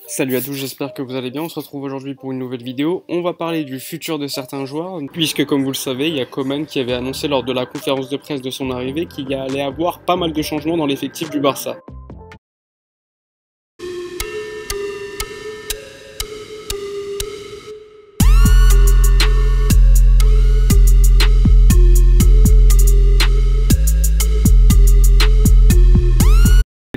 Salut à tous, j'espère que vous allez bien. On se retrouve aujourd'hui pour une nouvelle vidéo. On va parler du futur de certains joueurs, puisque comme vous le savez, il y a Coman qui avait annoncé lors de la conférence de presse de son arrivée qu'il y allait avoir pas mal de changements dans l'effectif du Barça.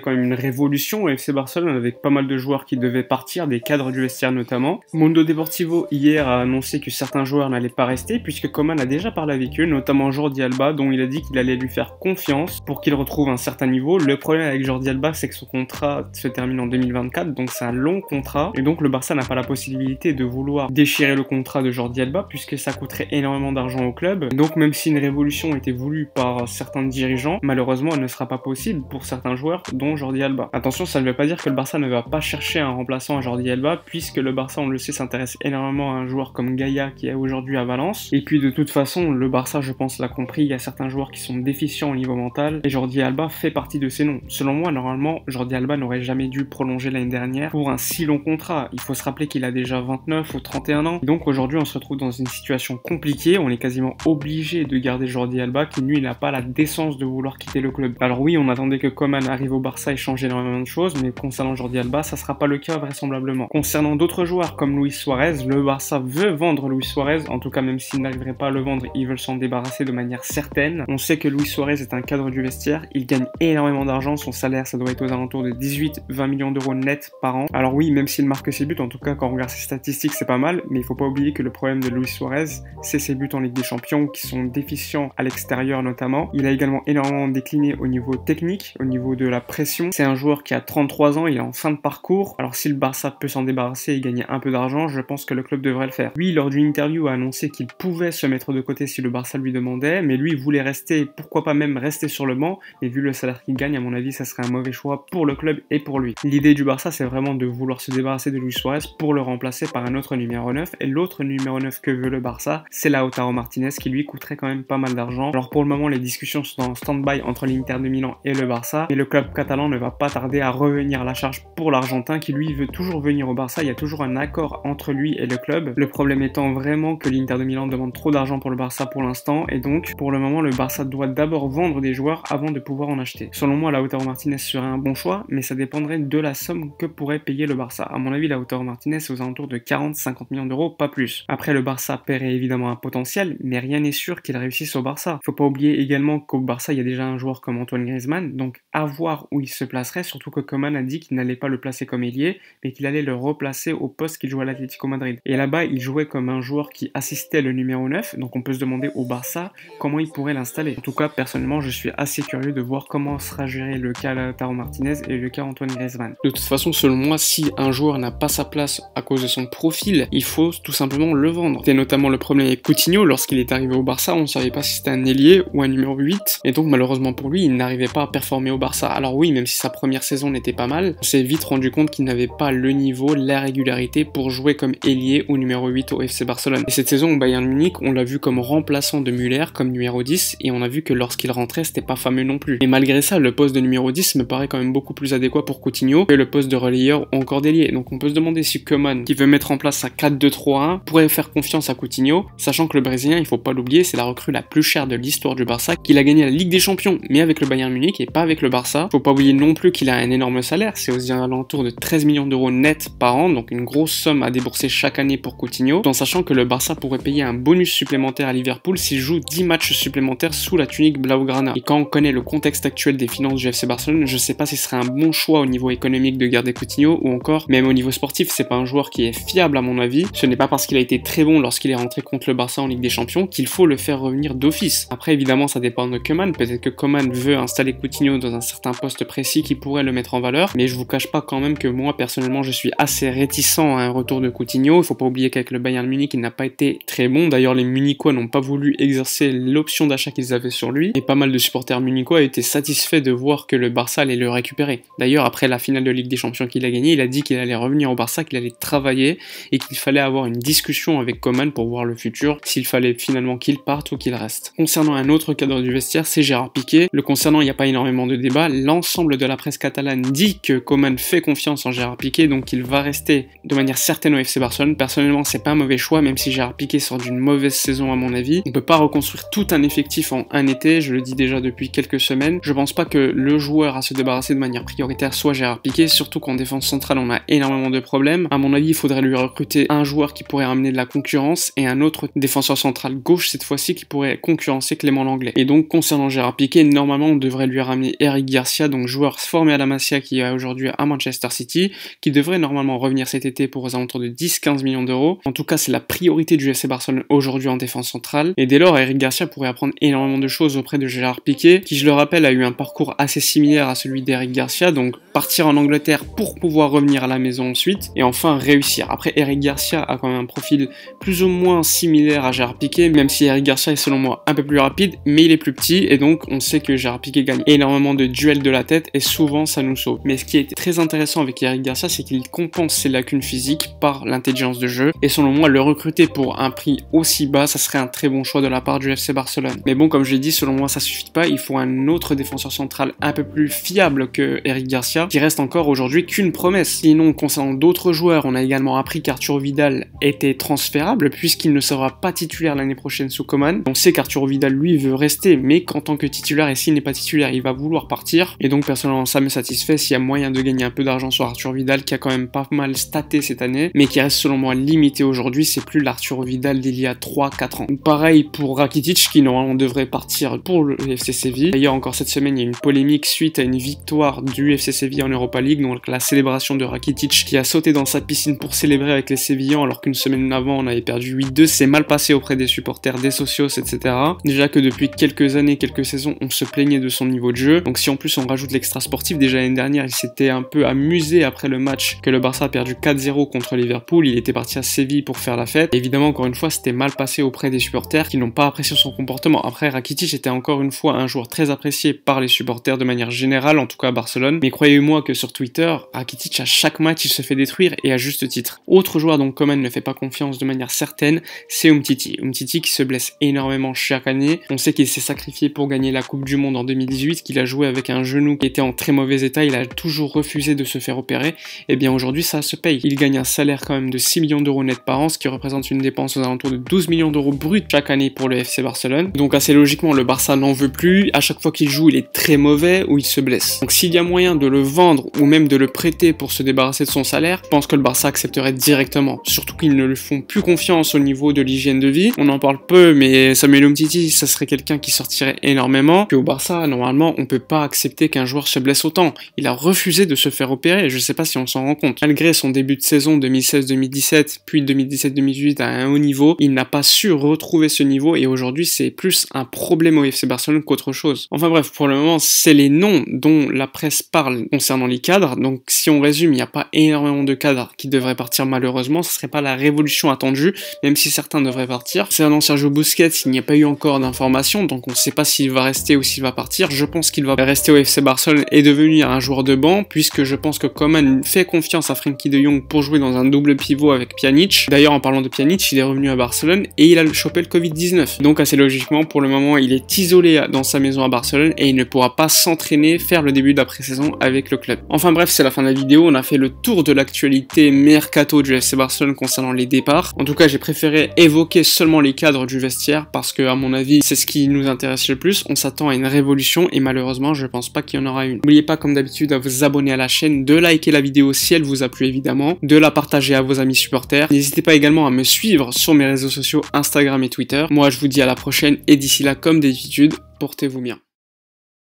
Quand même une révolution au FC Barcelone avec pas mal de joueurs qui devaient partir, des cadres du vestiaire notamment. Mundo Deportivo hier a annoncé que certains joueurs n'allaient pas rester puisque Coman a déjà parlé avec eux, notamment Jordi Alba dont il a dit qu'il allait lui faire confiance pour qu'il retrouve un certain niveau. Le problème avec Jordi Alba c'est que son contrat se termine en 2024 donc c'est un long contrat et donc le Barça n'a pas la possibilité de vouloir déchirer le contrat de Jordi Alba puisque ça coûterait énormément d'argent au club. Donc même si une révolution était voulue par certains dirigeants, malheureusement elle ne sera pas possible pour certains joueurs dont Jordi Alba. Attention, ça ne veut pas dire que le Barça ne va pas chercher un remplaçant à Jordi Alba, puisque le Barça, on le sait, s'intéresse énormément à un joueur comme Gaïa qui est aujourd'hui à Valence. Et puis de toute façon, le Barça, je pense, l'a compris, il y a certains joueurs qui sont déficients au niveau mental, et Jordi Alba fait partie de ces noms. Selon moi, normalement, Jordi Alba n'aurait jamais dû prolonger l'année dernière pour un si long contrat. Il faut se rappeler qu'il a déjà 29 ou 31 ans. Donc aujourd'hui, on se retrouve dans une situation compliquée, on est quasiment obligé de garder Jordi Alba, qui lui n'a pas la décence de vouloir quitter le club. Alors oui, on attendait que Coman arrive au Barça et change énormément de choses, mais concernant Jordi Alba, ça sera pas le cas vraisemblablement. Concernant d'autres joueurs comme Luis Suarez, le Barça veut vendre Luis Suarez, en tout cas même s'il n'arriverait pas à le vendre, ils veulent s'en débarrasser de manière certaine. On sait que Luis Suarez est un cadre du vestiaire, il gagne énormément d'argent, son salaire ça doit être aux alentours de 18-20 millions d'euros net par an. Alors oui, même s'il marque ses buts, en tout cas quand on regarde ses statistiques c'est pas mal, mais il faut pas oublier que le problème de Luis Suarez, c'est ses buts en Ligue des Champions qui sont déficients à l'extérieur notamment. Il a également énormément décliné au niveau technique, au niveau de la pression. C'est un joueur qui a 33 ans, il est en fin de parcours. Alors si le Barça peut s'en débarrasser et gagner un peu d'argent, je pense que le club devrait le faire. Lui, lors d'une interview, a annoncé qu'il pouvait se mettre de côté si le Barça lui demandait, mais lui, il voulait rester, pourquoi pas même rester sur le banc, mais vu le salaire qu'il gagne, à mon avis, ça serait un mauvais choix pour le club et pour lui. L'idée du Barça, c'est vraiment de vouloir se débarrasser de Luis Suarez pour le remplacer par un autre numéro 9, et l'autre numéro 9 que veut le Barça, c'est Lautaro Martinez, qui lui coûterait quand même pas mal d'argent. Alors pour le moment, les discussions sont en stand-by entre l'Inter de Milan et le Barça, mais le club catalan ne va pas tarder à revenir à la charge pour l'Argentin qui lui veut toujours venir au Barça. Il y a toujours un accord entre lui et le club. Le problème étant vraiment que l'Inter de Milan demande trop d'argent pour le Barça pour l'instant et donc pour le moment le Barça doit d'abord vendre des joueurs avant de pouvoir en acheter. Selon moi, Lautaro Martinez serait un bon choix, mais ça dépendrait de la somme que pourrait payer le Barça. À mon avis, Lautaro Martinez est aux alentours de 40-50 millions d'euros, pas plus. Après, le Barça paierait évidemment un potentiel, mais rien n'est sûr qu'il réussisse au Barça. Faut pas oublier également qu'au Barça, il y a déjà un joueur comme Antoine Griezmann, donc à voir où il se placerait, surtout que Coman a dit qu'il n'allait pas le placer comme ailier, mais qu'il allait le replacer au poste qu'il jouait à l'Atlético Madrid. Et là-bas, il jouait comme un joueur qui assistait le numéro 9, donc on peut se demander au Barça comment il pourrait l'installer. En tout cas, personnellement, je suis assez curieux de voir comment sera géré le cas Lautaro Martinez et le cas Antoine Griezmann. De toute façon, selon moi, si un joueur n'a pas sa place à cause de son profil, il faut tout simplement le vendre. C'était notamment le problème avec Coutinho, lorsqu'il est arrivé au Barça, on ne savait pas si c'était un ailier ou un numéro 8, et donc malheureusement pour lui, il n'arrivait pas à performer au Barça. Alors oui, même si sa première saison n'était pas mal, on s'est vite rendu compte qu'il n'avait pas le niveau, la régularité pour jouer comme ailier ou numéro 8 au FC Barcelone. Et cette saison au Bayern Munich, on l'a vu comme remplaçant de Müller, comme numéro 10, et on a vu que lorsqu'il rentrait, c'était pas fameux non plus. Et malgré ça, le poste de numéro 10 me paraît quand même beaucoup plus adéquat pour Coutinho que le poste de relayeur ou encore d'ailier. Donc on peut se demander si Koeman, qui veut mettre en place un 4-2-3-1, pourrait faire confiance à Coutinho, sachant que le Brésilien, il faut pas l'oublier, c'est la recrue la plus chère de l'histoire du Barça, qu'il a gagné la Ligue des Champions, mais avec le Bayern Munich et pas avec le Barça. Faut pas oublier non plus qu'il a un énorme salaire, c'est aux alentours de 13 millions d'euros net par an, donc une grosse somme à débourser chaque année pour Coutinho, tout en sachant que le Barça pourrait payer un bonus supplémentaire à Liverpool s'il joue 10 matchs supplémentaires sous la tunique Blaugrana. Et quand on connaît le contexte actuel des finances du FC Barcelone, je sais pas si ce serait un bon choix au niveau économique de garder Coutinho, ou encore, même au niveau sportif, c'est pas un joueur qui est fiable à mon avis. Ce n'est pas parce qu'il a été très bon lorsqu'il est rentré contre le Barça en Ligue des Champions qu'il faut le faire revenir d'office. Après évidemment ça dépend de Koeman, peut-être que Koeman veut installer Coutinho dans un certain poste précis qui pourrait le mettre en valeur, mais je vous cache pas quand même que moi personnellement je suis assez réticent à un retour de Coutinho. Il faut pas oublier qu'avec le Bayern Munich il n'a pas été très bon, d'ailleurs les Munichois n'ont pas voulu exercer l'option d'achat qu'ils avaient sur lui, et pas mal de supporters munichois étaient satisfaits de voir que le Barça allait le récupérer. D'ailleurs après la finale de Ligue des Champions qu'il a gagné, il a dit qu'il allait revenir au Barça, qu'il allait travailler et qu'il fallait avoir une discussion avec Koeman pour voir le futur, s'il fallait finalement qu'il parte ou qu'il reste. Concernant un autre cadre du vestiaire, c'est Gérard Piqué. Le concernant, il n'y a pas énormément de débats, l'ensemble de la la presse catalane dit que Koeman fait confiance en Gérard Piqué, donc il va rester de manière certaine au FC Barcelone. Personnellement, c'est pas un mauvais choix, même si Gérard Piqué sort d'une mauvaise saison à mon avis. On peut pas reconstruire tout un effectif en un été, je le dis déjà depuis quelques semaines. Je pense pas que le joueur à se débarrasser de manière prioritaire soit Gérard Piqué, surtout qu'en défense centrale on a énormément de problèmes. À mon avis, il faudrait lui recruter un joueur qui pourrait ramener de la concurrence et un autre défenseur central gauche cette fois-ci qui pourrait concurrencer Clément Lenglet. Et donc concernant Gérard Piqué, normalement on devrait lui ramener Eric Garcia, donc joueur formé à la Masia qui est aujourd'hui à Manchester City, qui devrait normalement revenir cet été pour aux alentours de 10-15 millions d'euros. En tout cas, c'est la priorité du FC Barcelone aujourd'hui en défense centrale. Et dès lors, Eric Garcia pourrait apprendre énormément de choses auprès de Gérard Piqué, qui je le rappelle a eu un parcours assez similaire à celui d'Eric Garcia, donc partir en Angleterre pour pouvoir revenir à la maison ensuite, et enfin réussir. Après, Eric Garcia a quand même un profil plus ou moins similaire à Gérard Piqué, même si Eric Garcia est selon moi un peu plus rapide, mais il est plus petit, et donc on sait que Gérard Piqué gagne énormément de duels de la tête, et souvent ça nous sauve. Mais ce qui est très intéressant avec Eric Garcia, c'est qu'il compense ses lacunes physiques par l'intelligence de jeu, et selon moi, le recruter pour un prix aussi bas, ça serait un très bon choix de la part du FC Barcelone. Mais bon, comme je l'ai dit, selon moi, ça suffit pas, il faut un autre défenseur central un peu plus fiable que Eric Garcia, qui reste encore aujourd'hui qu'une promesse. Sinon, concernant d'autres joueurs, on a également appris qu'Arturo Vidal était transférable, puisqu'il ne sera pas titulaire l'année prochaine sous Koeman. On sait qu'Arturo Vidal, lui, veut rester, mais qu'en tant que titulaire, et s'il n'est pas titulaire, il va vouloir partir, et donc personnellement, ça me satisfait s'il y a moyen de gagner un peu d'argent sur Arturo Vidal, qui a quand même pas mal staté cette année, mais qui reste selon moi limité aujourd'hui, c'est plus l'Arturo Vidal d'il y a 3-4 ans. Pareil pour Rakitic, qui normalement devrait partir pour le FC Séville. D'ailleurs, encore cette semaine, il y a une polémique suite à une victoire du FC Séville en Europa League, donc la célébration de Rakitic, qui a sauté dans sa piscine pour célébrer avec les Sévillans, alors qu'une semaine avant, on avait perdu 8-2, c'est mal passé auprès des supporters, des socios, etc. Déjà que depuis quelques années, quelques saisons, on se plaignait de son niveau de jeu, donc si en plus on rajoute l'extra sportif, déjà l'année dernière, il s'était un peu amusé après le match que le Barça a perdu 4-0 contre Liverpool, il était parti à Séville pour faire la fête. Et évidemment, encore une fois, c'était mal passé auprès des supporters qui n'ont pas apprécié son comportement. Après, Rakitic était encore une fois un joueur très apprécié par les supporters de manière générale, en tout cas à Barcelone. Mais croyez-moi que sur Twitter, Rakitic à chaque match, il se fait détruire et à juste titre. Autre joueur dont Koeman ne fait pas confiance de manière certaine, c'est Umtiti. Umtiti qui se blesse énormément chaque année. On sait qu'il s'est sacrifié pour gagner la Coupe du Monde en 2018, qu'il a joué avec un genou qui était en très mauvais état, il a toujours refusé de se faire opérer. Et bien aujourd'hui, ça se paye. Il gagne un salaire quand même de 6 millions d'euros net par an, ce qui représente une dépense aux alentours de 12 millions d'euros bruts chaque année pour le FC Barcelone. Donc assez logiquement, le Barça n'en veut plus. À chaque fois qu'il joue, il est très mauvais ou il se blesse. Donc s'il y a moyen de le vendre ou même de le prêter pour se débarrasser de son salaire, je pense que le Barça accepterait directement. Surtout qu'ils ne lui font plus confiance au niveau de l'hygiène de vie. On en parle peu, mais Samuel Umtiti, ça serait quelqu'un qui sortirait énormément. Puis au Barça, normalement, on peut pas accepter qu'un joueur se blesse autant. Il a refusé de se faire opérer, je sais pas si on s'en rend compte. Malgré son début de saison 2016-2017, puis 2017-2018 à un haut niveau, il n'a pas su retrouver ce niveau et aujourd'hui c'est plus un problème au FC Barcelone qu'autre chose. Enfin bref, pour le moment, c'est les noms dont la presse parle concernant les cadres. Donc si on résume, il n'y a pas énormément de cadres qui devraient partir malheureusement, ce serait pas la révolution attendue, même si certains devraient partir. Concernant Sergio Busquets, il n'y a pas eu encore d'informations, donc on ne sait pas s'il va rester ou s'il va partir. Je pense qu'il va rester au FC Barcelone et devenir un joueur de banc, puisque je pense que Koeman fait confiance à Frenkie de Jong pour jouer dans un double pivot avec Pjanic. D'ailleurs, en parlant de Pjanic, il est revenu à Barcelone et il a chopé le Covid-19. Donc assez logiquement, pour le moment, il est isolé dans sa maison à Barcelone et il ne pourra pas s'entraîner, faire le début d'après-saison avec le club. Enfin bref, c'est la fin de la vidéo, on a fait le tour de l'actualité mercato du FC Barcelone concernant les départs. En tout cas, j'ai préféré évoquer seulement les cadres du vestiaire parce que, à mon avis, c'est ce qui nous intéresse le plus. On s'attend à une révolution et malheureusement, je pense pas qu'il y en aura une. N'oubliez pas, comme d'habitude, à vous abonner à la chaîne, de liker la vidéo si elle vous a plu évidemment, de la partager à vos amis supporters. N'hésitez pas également à me suivre sur mes réseaux sociaux Instagram et Twitter. Moi, je vous dis à la prochaine et d'ici là, comme d'habitude, portez-vous bien.